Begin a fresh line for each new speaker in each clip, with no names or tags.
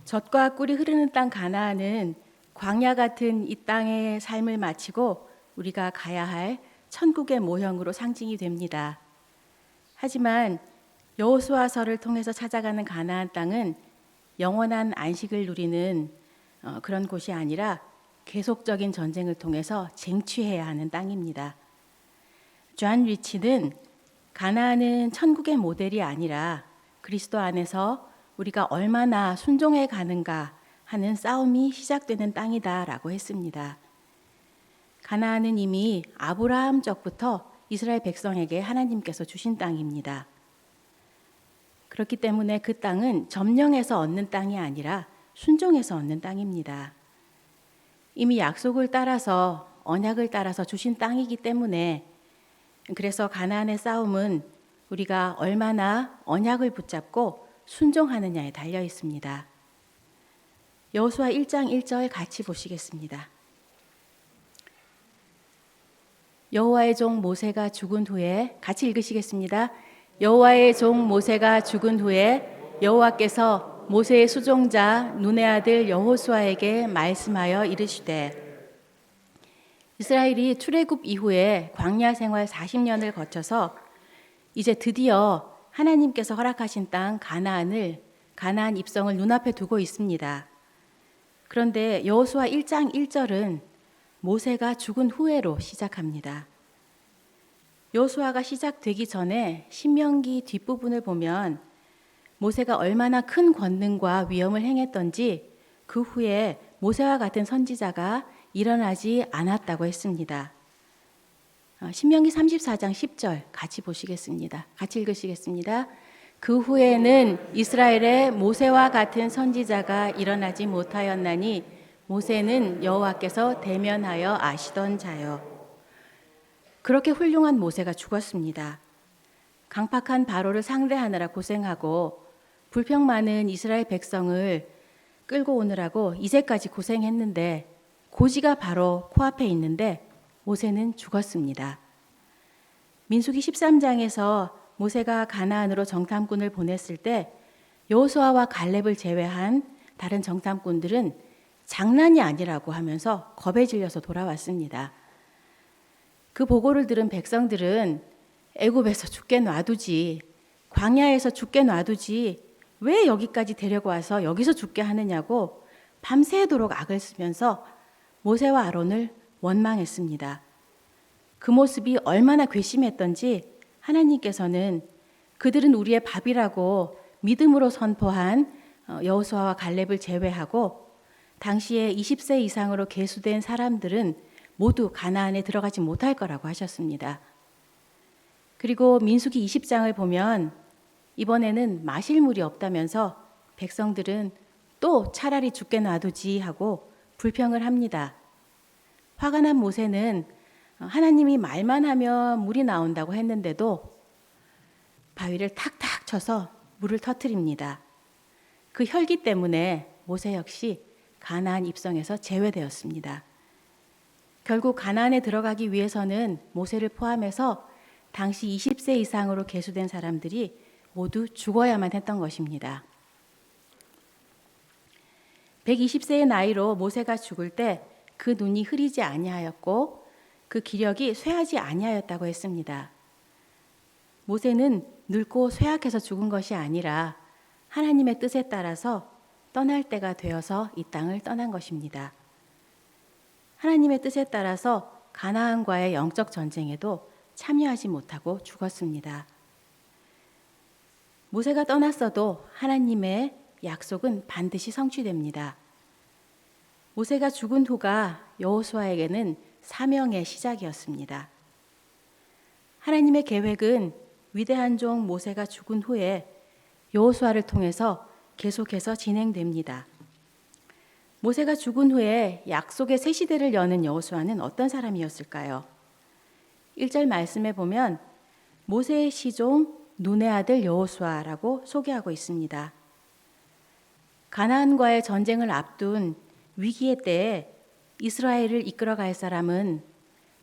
젖과 꿀이 흐르는 땅 가나안은 광야 같은 이 땅의 삶을 마치고 우리가 가야 할 천국의 모형으로 상징이 됩니다. 하지만 여호수아서를 통해서 찾아가는 가나안 땅은 영원한 안식을 누리는 그런 곳이 아니라 계속적인 전쟁을 통해서 쟁취해야 하는 땅입니다. 존 리치는 가나안은 천국의 모델이 아니라 그리스도 안에서 우리가 얼마나 순종해 가는가 하는 싸움이 시작되는 땅이다라고 했습니다. 가나안은 이미 아브라함 적부터 이스라엘 백성에게 하나님께서 주신 땅입니다. 그렇기 때문에 그 땅은 점령해서 얻는 땅이 아니라 순종해서 얻는 땅입니다. 이미 약속을 따라서 언약을 따라서 주신 땅이기 때문에 그래서 가나안의 싸움은 우리가 얼마나 언약을 붙잡고 순종하느냐에 달려 있습니다. 여호수아 1장 1절 같이 보시겠습니다. 여호와의 종 모세가 죽은 후에 같이 읽으시겠습니다. 여호와의 종 모세가 죽은 후에 여호와께서 모세의 수종자 눈의 아들 여호수아에게 말씀하여 이르시되 이스라엘이 출애굽 이후에 광야 생활 40년을 거쳐서 이제 드디어 하나님께서 허락하신 땅 가나안 입성을 눈앞에 두고 있습니다. 그런데 여호수아 1장 1절은 모세가 죽은 후에로 시작합니다. 여호수아가 시작되기 전에 신명기 뒷부분을 보면 모세가 얼마나 큰 권능과 위엄을 행했던지 그 후에 모세와 같은 선지자가 일어나지 않았다고 했습니다. 신명기 34장 10절 같이 보시겠습니다. 같이 읽으시겠습니다. 그 후에는 이스라엘에 모세와 같은 선지자가 일어나지 못하였나니 모세는 여호와께서 대면하여 아시던 자요. 그렇게 훌륭한 모세가 죽었습니다. 강팍한 바로를 상대하느라 고생하고 불평 많은 이스라엘 백성을 끌고 오느라고 이제까지 고생했는데 고지가 바로 코앞에 있는데 모세는 죽었습니다. 민수기 13장에서 모세가 가나안으로 정탐꾼을 보냈을 때 여호수아와 갈렙을 제외한 다른 정탐꾼들은 장난이 아니라고 하면서 겁에 질려서 돌아왔습니다. 그 보고를 들은 백성들은 애굽에서 죽게 놔두지, 광야에서 죽게 놔두지 왜 여기까지 데려고 와서 여기서 죽게 하느냐고 밤새도록 악을 쓰면서 모세와 아론을 원망했습니다. 그 모습이 얼마나 괘씸했던지 하나님께서는 그들은 우리의 밥이라고 믿음으로 선포한 여호수아와 갈렙을 제외하고 당시에 20세 이상으로 계수된 사람들은 모두 가나안에 들어가지 못할 거라고 하셨습니다. 그리고 민수기 20장을 보면 이번에는 마실 물이 없다면서 백성들은 또 차라리 죽게 놔두지 하고 불평을 합니다. 화가 난 모세는 하나님이 말만 하면 물이 나온다고 했는데도 바위를 탁탁 쳐서 물을 터뜨립니다. 그 혈기 때문에 모세 역시 가나안 입성에서 제외되었습니다. 결국 가나안에 들어가기 위해서는 모세를 포함해서 당시 20세 이상으로 계수된 사람들이 모두 죽어야만 했던 것입니다. 120세의 나이로 모세가 죽을 때 그 눈이 흐리지 아니하였고 그 기력이 쇠하지 아니하였다고 했습니다. 모세는 늙고 쇠약해서 죽은 것이 아니라 하나님의 뜻에 따라서 떠날 때가 되어서 이 땅을 떠난 것입니다. 하나님의 뜻에 따라서 가나안과의 영적 전쟁에도 참여하지 못하고 죽었습니다. 모세가 떠났어도 하나님의 약속은 반드시 성취됩니다. 모세가 죽은 후가 여호수아에게는 사명의 시작이었습니다. 하나님의 계획은 위대한 종 모세가 죽은 후에 여호수아를 통해서 계속해서 진행됩니다. 모세가 죽은 후에 약속의 새 시대를 여는 여호수아는 어떤 사람이었을까요? 1절 말씀에 보면 모세의 시종 눈의 아들 여호수아라고 소개하고 있습니다. 가나안과의 전쟁을 앞둔 위기의 때에 이스라엘을 이끌어갈 사람은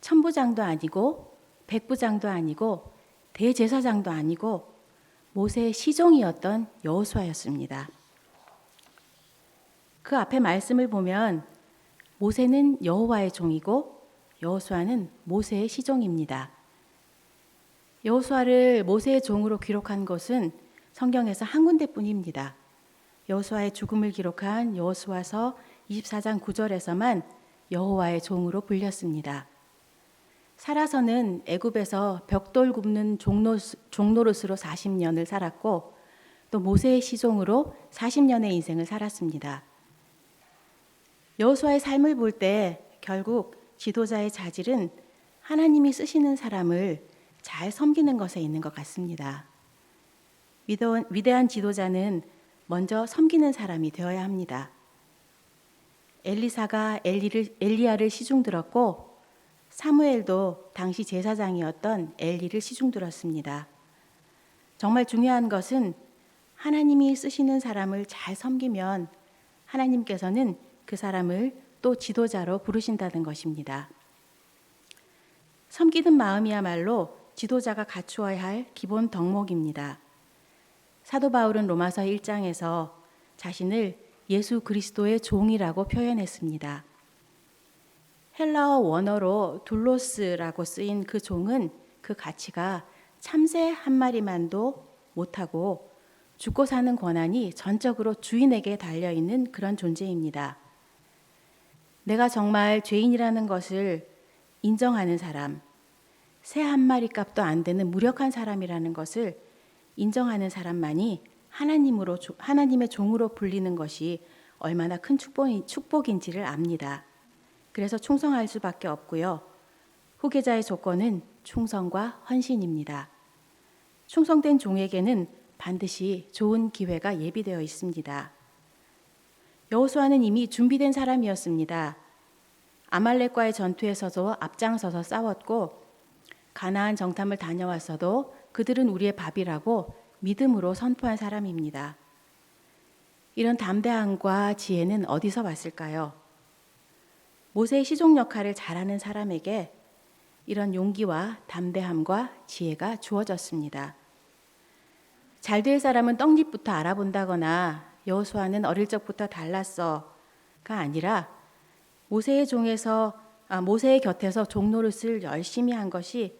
천부장도 아니고 백부장도 아니고 대제사장도 아니고 모세의 시종이었던 여호수아였습니다. 그 앞에 말씀을 보면 모세는 여호와의 종이고 여호수아는 모세의 시종입니다. 여호수아를 모세의 종으로 기록한 것은 성경에서 한 군데뿐입니다. 여호수아의 죽음을 기록한 여호수아서 24장 9절에서만 여호와의 종으로 불렸습니다. 살아서는 애굽에서 벽돌 굽는 종노릇으로 40년을 살았고 또 모세의 시종으로 40년의 인생을 살았습니다. 여호수아의 삶을 볼 때 결국 지도자의 자질은 하나님이 쓰시는 사람을 잘 섬기는 것에 있는 것 같습니다. 위대한 지도자는 먼저 섬기는 사람이 되어야 합니다. 엘리사가 엘리야를 시중 들었고 사무엘도 당시 제사장이었던 엘리를 시중 들었습니다. 정말 중요한 것은 하나님이 쓰시는 사람을 잘 섬기면 하나님께서는 그 사람을 또 지도자로 부르신다는 것입니다. 섬기는 마음이야말로 지도자가 갖추어야 할 기본 덕목입니다. 사도 바울은 로마서 1장에서 자신을 예수 그리스도의 종이라고 표현했습니다. 헬라어 원어로 둘로스라고 쓰인 그 종은 그 가치가 참새 한 마리만도 못하고 죽고 사는 권한이 전적으로 주인에게 달려있는 그런 존재입니다. 내가 정말 죄인이라는 것을 인정하는 사람, 새 한 마리 값도 안 되는 무력한 사람이라는 것을 인정하는 사람만이 하나님의 종으로 불리는 것이 얼마나 큰 축복인지를 압니다. 그래서 충성할 수밖에 없고요. 후계자의 조건은 충성과 헌신입니다. 충성된 종에게는 반드시 좋은 기회가 예비되어 있습니다. 여호수아는 이미 준비된 사람이었습니다. 아말렉과의 전투에서도 앞장서서 싸웠고 가나안 정탐을 다녀왔어도 그들은 우리의 밥이라고 믿음으로 선포한 사람입니다. 이런 담대함과 지혜는 어디서 왔을까요? 모세의 시종 역할을 잘하는 사람에게 이런 용기와 담대함과 지혜가 주어졌습니다. 잘 될 사람은 떡잎부터 알아본다거나 여호수아는 어릴 적부터 달랐어가 아니라 모세의 곁에서 종노릇을 열심히 한 것이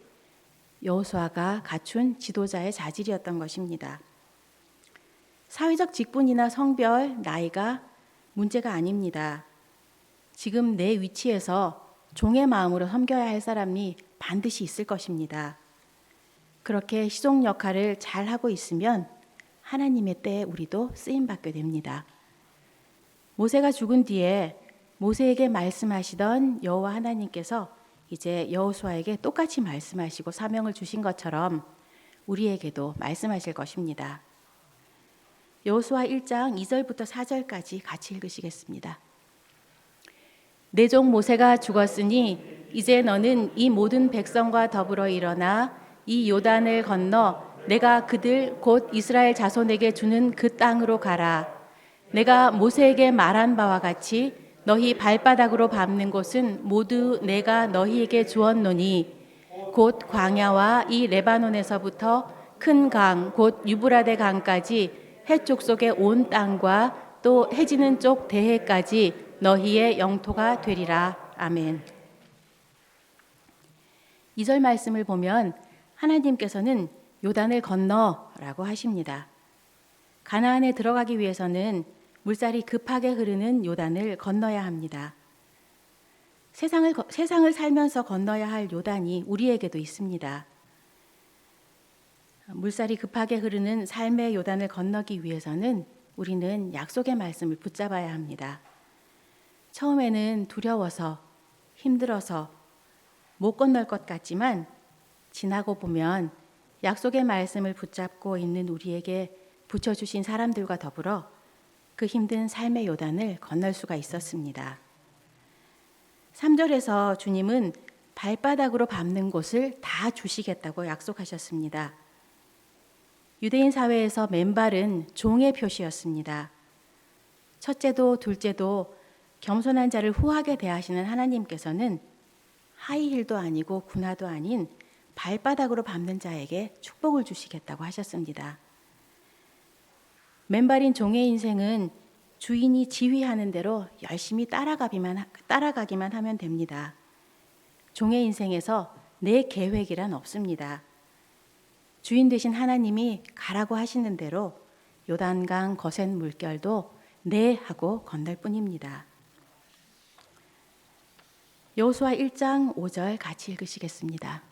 여호수아가 갖춘 지도자의 자질이었던 것입니다. 사회적 직분이나 성별, 나이가 문제가 아닙니다. 지금 내 위치에서 종의 마음으로 섬겨야 할 사람이 반드시 있을 것입니다. 그렇게 시종 역할을 잘 하고 있으면 하나님의 때에 우리도 쓰임받게 됩니다. 모세가 죽은 뒤에 모세에게 말씀하시던 여호와 하나님께서 이제 여호수아에게 똑같이 말씀하시고 사명을 주신 것처럼 우리에게도 말씀하실 것입니다. 여호수아 1장 2절부터 4절까지 같이 읽으시겠습니다. 내 종 모세가 죽었으니 이제 너는 이 모든 백성과 더불어 일어나 이 요단을 건너 내가 그들 곧 이스라엘 자손에게 주는 그 땅으로 가라. 내가 모세에게 말한 바와 같이 너희 발바닥으로 밟는 곳은 모두 내가 너희에게 주었노니 곧 광야와 이 레바논에서부터 큰 강 곧 유브라데 강까지 해쪽 속의 온 땅과 또 해지는 쪽 대해까지 너희의 영토가 되리라. 아멘. 2절 말씀을 보면 하나님께서는 요단을 건너라고 하십니다. 가나안에 들어가기 위해서는 물살이 급하게 흐르는 요단을 건너야 합니다. 세상을 살면서 건너야 할 요단이 우리에게도 있습니다. 물살이 급하게 흐르는 삶의 요단을 건너기 위해서는 우리는 약속의 말씀을 붙잡아야 합니다. 처음에는 두려워서 힘들어서 못 건널 것 같지만 지나고 보면 약속의 말씀을 붙잡고 있는 우리에게 붙여주신 사람들과 더불어 그 힘든 삶의 요단을 건널 수가 있었습니다. 3절에서 주님은 발바닥으로 밟는 곳을 다 주시겠다고 약속하셨습니다. 유대인 사회에서 맨발은 종의 표시였습니다. 첫째도 둘째도 겸손한 자를 후하게 대하시는 하나님께서는 하이힐도 아니고 군화도 아닌 발바닥으로 밟는 자에게 축복을 주시겠다고 하셨습니다. 맨발인 종의 인생은 주인이 지휘하는 대로 열심히 따라가기만 하면 됩니다. 종의 인생에서 내 계획이란 없습니다. 주인 되신 하나님이 가라고 하시는 대로 요단강 거센 물결도 네 하고 건널 뿐입니다. 여호수아 1장 5절 같이 읽으시겠습니다.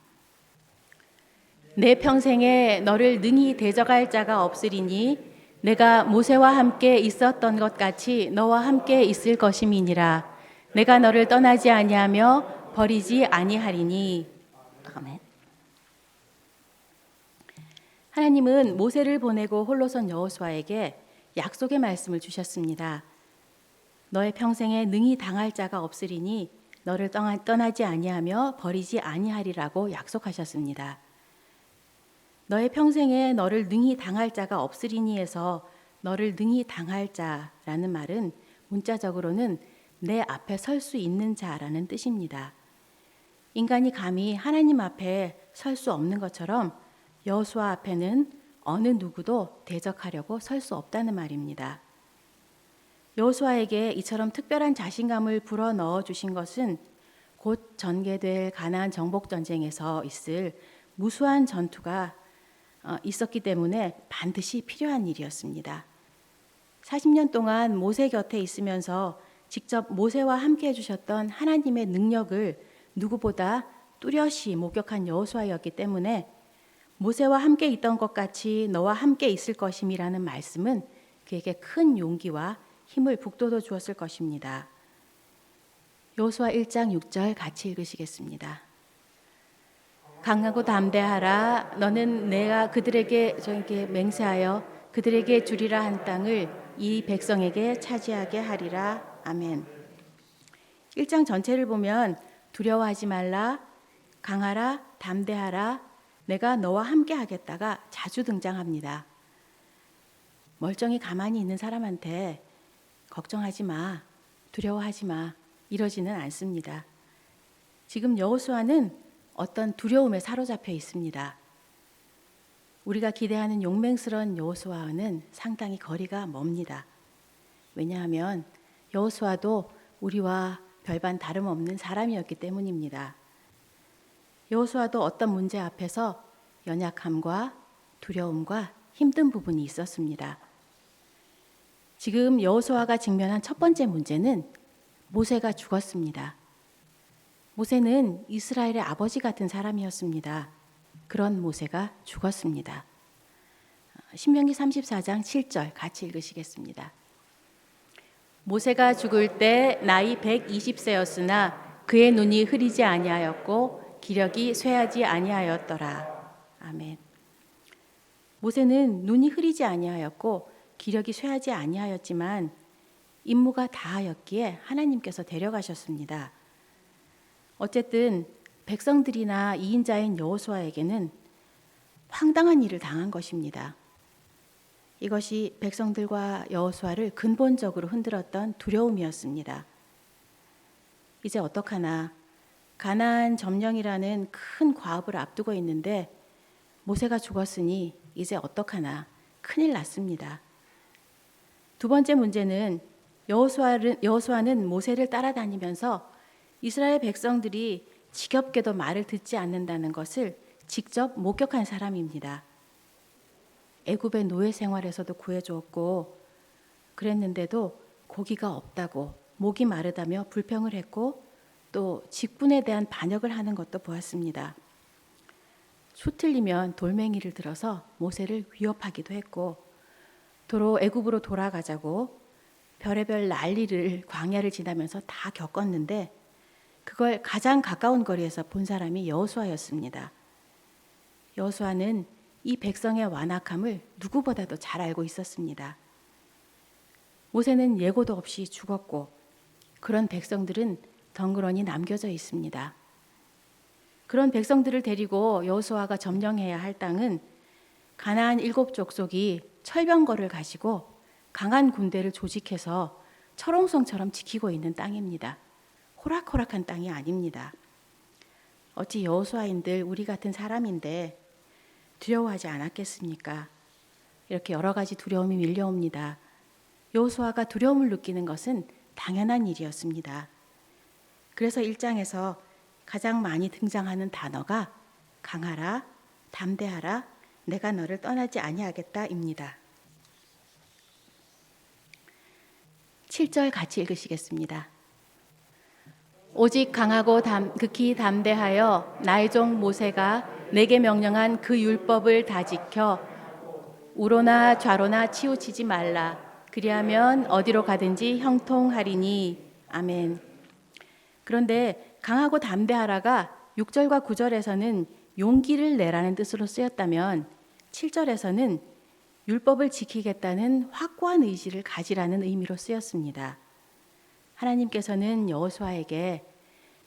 내 평생에 너를 능히 대적할 자가 없으리니 내가 모세와 함께 있었던 것 같이 너와 함께 있을 것임이니라. 내가 너를 떠나지 아니하며 버리지 아니하리니. 아멘. 하나님은 모세를 보내고 홀로선 여호수아에게 약속의 말씀을 주셨습니다. 너의 평생에 능히 당할 자가 없으리니 너를 떠나지 아니하며 버리지 아니하리라고 약속하셨습니다. 너의 평생에 너를 능히 당할 자가 없으리니에서 너를 능히 당할 자라는 말은 문자적으로는 내 앞에 설 수 있는 자라는 뜻입니다. 인간이 감히 하나님 앞에 설 수 없는 것처럼 여호수아 앞에는 어느 누구도 대적하려고 설 수 없다는 말입니다. 여호수아에게 이처럼 특별한 자신감을 불어넣어 주신 것은 곧 전개될 가나안 정복 전쟁에서 있을 무수한 전투가 있었기 때문에 반드시 필요한 일이었습니다. 40년 동안 모세 곁에 있으면서 직접 모세와 함께 해주셨던 하나님의 능력을 누구보다 뚜렷이 목격한 여호수아였기 때문에 모세와 함께 있던 것 같이 너와 함께 있을 것임이라는 말씀은 그에게 큰 용기와 힘을 북돋워 주었을 것입니다. 여호수아 1장 6절 같이 읽으시겠습니다. 강하고 담대하라. 너는 내가 그들에게 저에게 맹세하여 그들에게 주리라 한 땅을 이 백성에게 차지하게 하리라. 아멘. 1장 전체를 보면 두려워하지 말라, 강하라, 담대하라, 내가 너와 함께 하겠다가 자주 등장합니다. 멀쩡히 가만히 있는 사람한테 걱정하지 마, 두려워하지 마 이러지는 않습니다. 지금 여호수아는 어떤 두려움에 사로잡혀 있습니다. 우리가 기대하는 용맹스러운 여호수아와는 상당히 거리가 멉니다. 왜냐하면 여호수아도 우리와 별반 다름없는 사람이었기 때문입니다. 여호수아도 어떤 문제 앞에서 연약함과 두려움과 힘든 부분이 있었습니다. 지금 여호수아가 직면한 첫 번째 문제는 모세가 죽었습니다. 모세는 이스라엘의 아버지 같은 사람이었습니다. 그런 모세가 죽었습니다. 신명기 34장 7절 같이 읽으시겠습니다. 모세가 죽을 때 나이 120세였으나 그의 눈이 흐리지 아니하였고 기력이 쇠하지 아니하였더라. 아멘. 모세는 눈이 흐리지 아니하였고 기력이 쇠하지 아니하였지만 임무가 다하였기에 하나님께서 데려가셨습니다. 어쨌든 백성들이나 이인자인 여호수아에게는 황당한 일을 당한 것입니다. 이것이 백성들과 여호수아를 근본적으로 흔들었던 두려움이었습니다. 이제 어떡하나, 가나안 점령이라는 큰 과업을 앞두고 있는데 모세가 죽었으니 이제 어떡하나, 큰일 났습니다. 두 번째 문제는 여호수아는 모세를 따라다니면서 이스라엘 백성들이 지겹게도 말을 듣지 않는다는 것을 직접 목격한 사람입니다. 애굽의 노예 생활에서도 구해주었고 그랬는데도 고기가 없다고 목이 마르다며 불평을 했고 또 직분에 대한 반역을 하는 것도 보았습니다. 수 틀리면 돌멩이를 들어서 모세를 위협하기도 했고 도로 애굽으로 돌아가자고 별의별 난리를 광야를 지나면서 다 겪었는데 그걸 가장 가까운 거리에서 본 사람이 여호수아였습니다. 여호수아는 이 백성의 완악함을 누구보다도 잘 알고 있었습니다. 모세는 예고도 없이 죽었고 그런 백성들은 덩그러니 남겨져 있습니다. 그런 백성들을 데리고 여호수아가 점령해야 할 땅은 가나안 7족속이 철병거를 가지고 강한 군대를 조직해서 철옹성처럼 지키고 있는 땅입니다. 호락호락한 땅이 아닙니다. 어찌 여호수아인들 우리 같은 사람인데 두려워하지 않았겠습니까? 이렇게 여러 가지 두려움이 밀려옵니다. 여호수아가 두려움을 느끼는 것은 당연한 일이었습니다. 그래서 1장에서 가장 많이 등장하는 단어가 강하라, 담대하라, 내가 너를 떠나지 아니하겠다입니다. 7절 같이 읽으시겠습니다. 오직 강하고 극히 담대하여 나의 종 모세가 내게 명령한 그 율법을 다 지켜 우로나 좌로나 치우치지 말라. 그리하면 어디로 가든지 형통하리니. 아멘. 그런데 강하고 담대하라가 6절과 9절에서는 용기를 내라는 뜻으로 쓰였다면 7절에서는 율법을 지키겠다는 확고한 의지를 가지라는 의미로 쓰였습니다. 하나님께서는 여호수아에게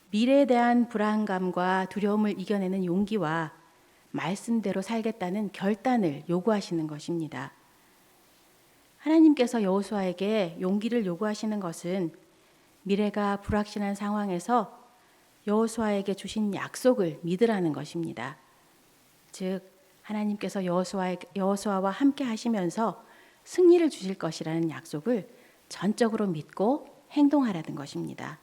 미래에 대한 불안감과 두려움을 이겨내는 용기와 말씀대로 살겠다는 결단을 요구하시는 것입니다. 하나님께서 여호수아에게 용기를 요구하시는 것은 미래가 불확실한 상황에서 여호수아에게 주신 약속을 믿으라는 것입니다. 즉 하나님께서 여호수아와 함께 하시면서 승리를 주실 것이라는 약속을 전적으로 믿고 행동하라는 것입니다.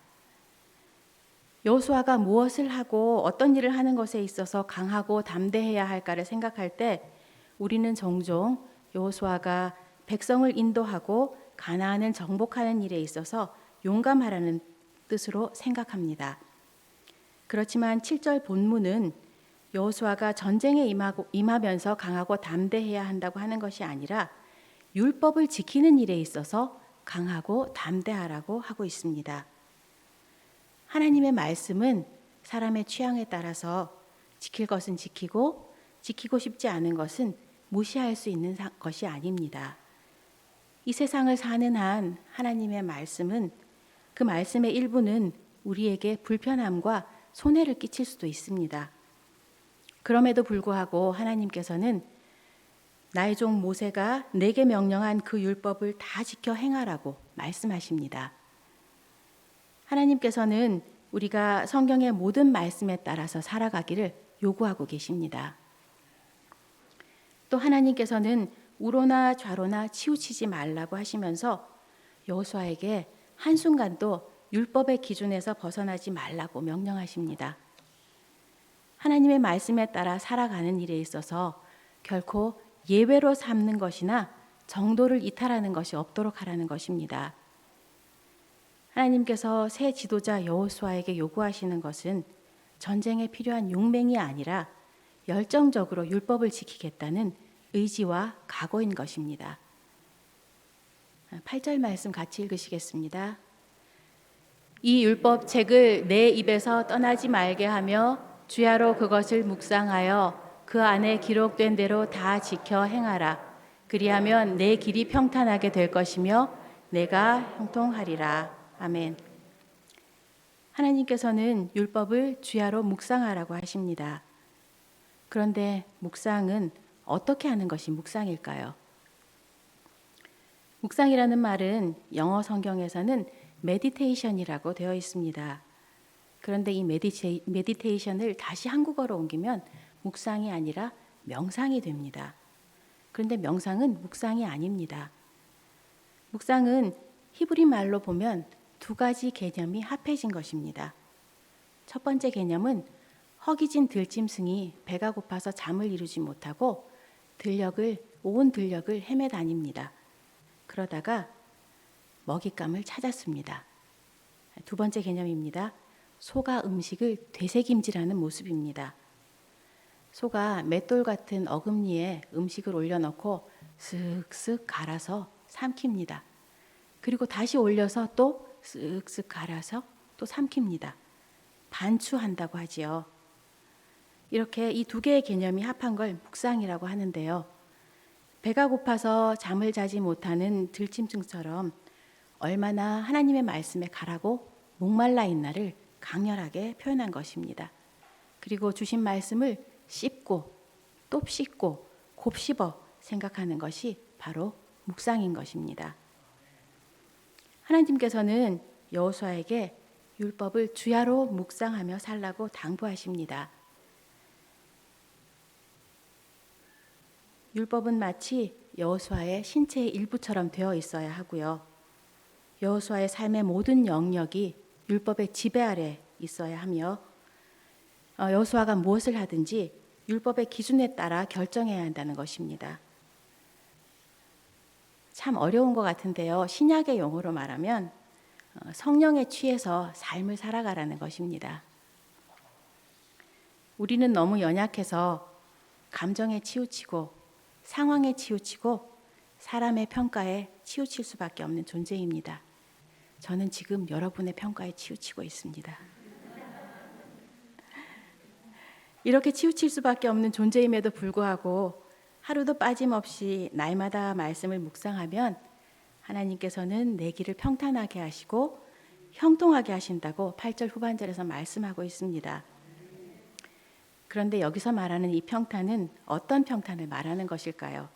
여호수아가 무엇을 하고 어떤 일을 하는 것에 있어서 강하고 담대해야 할까를 생각할 때 우리는 종종 여호수아가 백성을 인도하고 가나안을 정복하는 일에 있어서 용감하라는 뜻으로 생각합니다. 그렇지만 7절 본문은 여호수아가 전쟁에 임하면서 강하고 담대해야 한다고 하는 것이 아니라 율법을 지키는 일에 있어서 강하고 담대하라고 하고 있습니다. 하나님의 말씀은 사람의 취향에 따라서 지킬 것은 지키고 지키고 싶지 않은 것은 무시할 수 있는 것이 아닙니다. 이 세상을 사는 한 하나님의 말씀은 그 말씀의 일부는 우리에게 불편함과 손해를 끼칠 수도 있습니다. 그럼에도 불구하고 하나님께서는 나의 종 모세가 내게 명령한 그 율법을 다 지켜 행하라고 말씀하십니다. 하나님께서는 우리가 성경의 모든 말씀에 따라서 살아가기를 요구하고 계십니다. 또 하나님께서는 우로나 좌로나 치우치지 말라고 하시면서 여호수아에게 한순간도 율법의 기준에서 벗어나지 말라고 명령하십니다. 하나님의 말씀에 따라 살아가는 일에 있어서 결코 예외로 삼는 것이나 정도를 이탈하는 것이 없도록 하라는 것입니다. 하나님께서 새 지도자 여호수아에게 요구하시는 것은 전쟁에 필요한 용맹이 아니라 열정적으로 율법을 지키겠다는 의지와 각오인 것입니다. 8절 말씀 같이 읽으시겠습니다. 이 율법책을 내 입에서 떠나지 말게 하며 주야로 그것을 묵상하여 그 안에 기록된 대로 다 지켜 행하라. 그리하면 내 길이 평탄하게 될 것이며 내가 형통하리라. 아멘. 하나님께서는 율법을 주야로 묵상하라고 하십니다. 그런데 묵상은 어떻게 하는 것이 묵상일까요? 묵상이라는 말은 영어 성경에서는 메디테이션이라고 되어 있습니다. 그런데 이 메디테이션을 다시 한국어로 옮기면 묵상이 아니라 명상이 됩니다. 그런데 명상은 묵상이 아닙니다. 묵상은 히브리 말로 보면 두 가지 개념이 합해진 것입니다. 첫 번째 개념은 허기진 들짐승이 배가 고파서 잠을 이루지 못하고 온 들녘을 헤매 다닙니다. 그러다가 먹잇감을 찾았습니다. 두 번째 개념입니다. 소가 음식을 되새김질하는 모습입니다. 소가 맷돌 같은 어금니에 음식을 올려놓고 쓱쓱 갈아서 삼킵니다. 그리고 다시 올려서 또 쓱쓱 갈아서 또 삼킵니다. 반추한다고 하지요. 이렇게 이 두 개의 개념이 합한 걸 묵상이라고 하는데요. 배가 고파서 잠을 자지 못하는 들짐승처럼 얼마나 하나님의 말씀에 가라고 목말라 있나를 강렬하게 표현한 것입니다. 그리고 주신 말씀을 씹고 또 씹고 곱씹어 생각하는 것이 바로 묵상인 것입니다. 하나님께서는 여호수아에게 율법을 주야로 묵상하며 살라고 당부하십니다. 율법은 마치 여호수아의 신체의 일부처럼 되어 있어야 하고요. 여호수아의 삶의 모든 영역이 율법의 지배 아래 있어야 하며 여호수아가 무엇을 하든지 율법의 기준에 따라 결정해야 한다는 것입니다. 참 어려운 것 같은데요. 신약의 용어로 말하면 성령에 취해서 삶을 살아가라는 것입니다. 우리는 너무 연약해서 감정에 치우치고 상황에 치우치고 사람의 평가에 치우칠 수밖에 없는 존재입니다. 저는 지금 여러분의 평가에 치우치고 있습니다. 이렇게 치우칠 수밖에 없는 존재임에도 불구하고 하루도 빠짐없이 날마다 말씀을 묵상하면 하나님께서는 내 길을 평탄하게 하시고 형통하게 하신다고 8절 후반절에서 말씀하고 있습니다. 그런데 여기서 말하는 이 평탄은 어떤 평탄을 말하는 것일까요?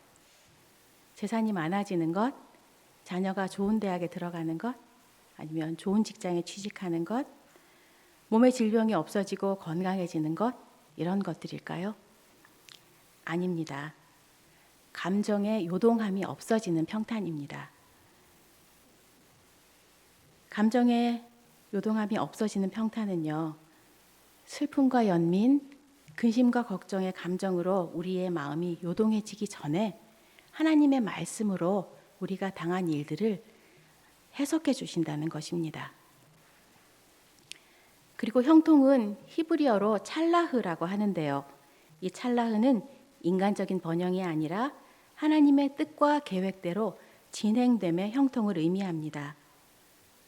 재산이 많아지는 것, 자녀가 좋은 대학에 들어가는 것, 아니면 좋은 직장에 취직하는 것, 몸의 질병이 없어지고 건강해지는 것, 이런 것들일까요? 아닙니다. 감정의 요동함이 없어지는 평탄입니다. 감정의 요동함이 없어지는 평탄은요, 슬픔과 연민, 근심과 걱정의 감정으로 우리의 마음이 요동해지기 전에 하나님의 말씀으로 우리가 당한 일들을 해석해 주신다는 것입니다. 그리고 형통은 히브리어로 찰라흐라고 하는데요. 이 찰라흐는 인간적인 번영이 아니라 하나님의 뜻과 계획대로 진행됨의 형통을 의미합니다.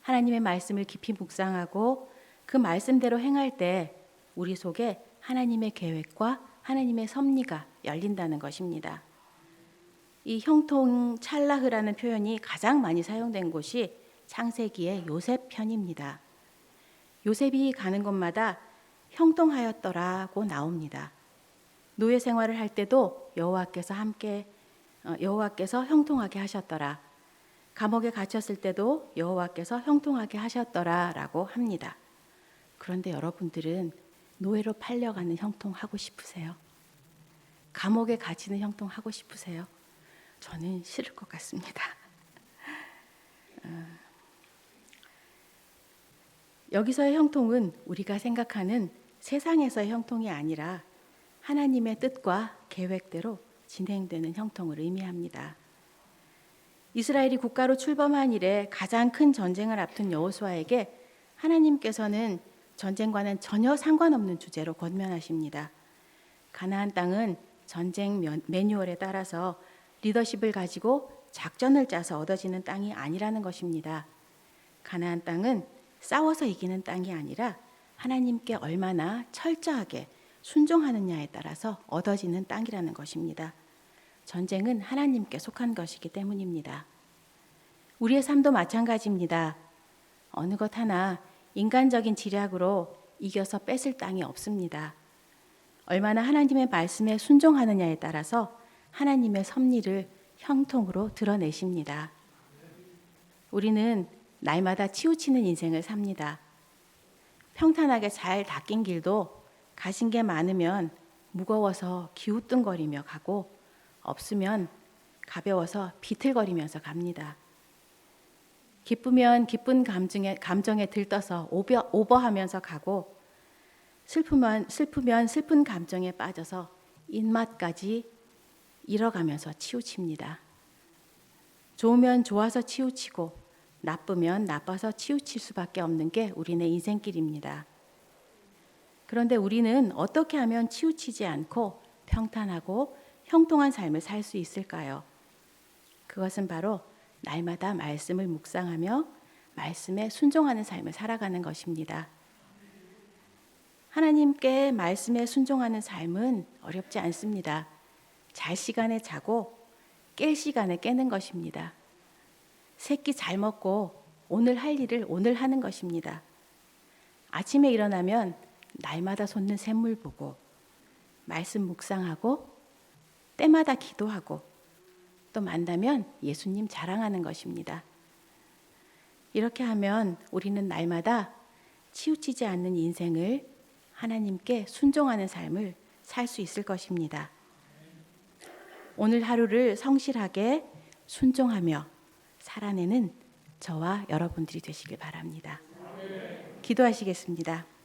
하나님의 말씀을 깊이 묵상하고 그 말씀대로 행할 때 우리 속에 하나님의 계획과 하나님의 섭리가 열린다는 것입니다. 이 형통 찰라흐라는 표현이 가장 많이 사용된 곳이 창세기의 요셉 편입니다. 요셉이 가는 곳마다 형통하였더라고 나옵니다. 노예 생활을 할 때도 여호와께서 형통하게 하셨더라. 감옥에 갇혔을 때도 여호와께서 형통하게 하셨더라라고 합니다. 그런데 여러분들은 노예로 팔려가는 형통 하고 싶으세요? 감옥에 갇히는 형통 하고 싶으세요? 저는 싫을 것 같습니다. 여기서의 형통은 우리가 생각하는 세상에서의 형통이 아니라 하나님의 뜻과 계획대로 진행되는 형통을 의미합니다. 이스라엘이 국가로 출범한 이래 가장 큰 전쟁을 앞둔 여호수아에게 하나님께서는 전쟁과는 전혀 상관없는 주제로 권면하십니다. 가나안 땅은 전쟁 매뉴얼에 따라서 리더십을 가지고 작전을 짜서 얻어지는 땅이 아니라는 것입니다. 가나안 땅은 싸워서 이기는 땅이 아니라 하나님께 얼마나 철저하게 순종하느냐에 따라서 얻어지는 땅이라는 것입니다. 전쟁은 하나님께 속한 것이기 때문입니다. 우리의 삶도 마찬가지입니다. 어느 것 하나 인간적인 지략으로 이겨서 뺏을 땅이 없습니다. 얼마나 하나님의 말씀에 순종하느냐에 따라서 하나님의 섭리를 형통으로 드러내십니다. 우리는 날마다 치우치는 인생을 삽니다. 평탄하게 잘 닦인 길도 가신 게 많으면 무거워서 기우뚱거리며 가고 없으면 가벼워서 비틀거리면서 갑니다. 기쁘면 기쁜 감정에 들떠서 오버하면서 가고 슬프면 슬픈 감정에 빠져서 입맛까지 잃어가면서 치우칩니다. 좋으면 좋아서 치우치고 나쁘면 나빠서 치우칠 수밖에 없는 게 우리네 인생길입니다. 그런데 우리는 어떻게 하면 치우치지 않고 평탄하고 형통한 삶을 살 수 있을까요? 그것은 바로 날마다 말씀을 묵상하며 말씀에 순종하는 삶을 살아가는 것입니다. 하나님께 말씀에 순종하는 삶은 어렵지 않습니다. 잘 시간에 자고 깰 시간에 깨는 것입니다. 새끼 잘 먹고 오늘 할 일을 오늘 하는 것입니다. 아침에 일어나면 날마다 솟는 샘물 보고 말씀 묵상하고 때마다 기도하고 또 만나면 예수님 자랑하는 것입니다. 이렇게 하면 우리는 날마다 치우치지 않는 인생을 하나님께 순종하는 삶을 살 수 있을 것입니다. 오늘 하루를 성실하게 순종하며 살아내는 저와 여러분들이 되시길 바랍니다. 기도하시겠습니다.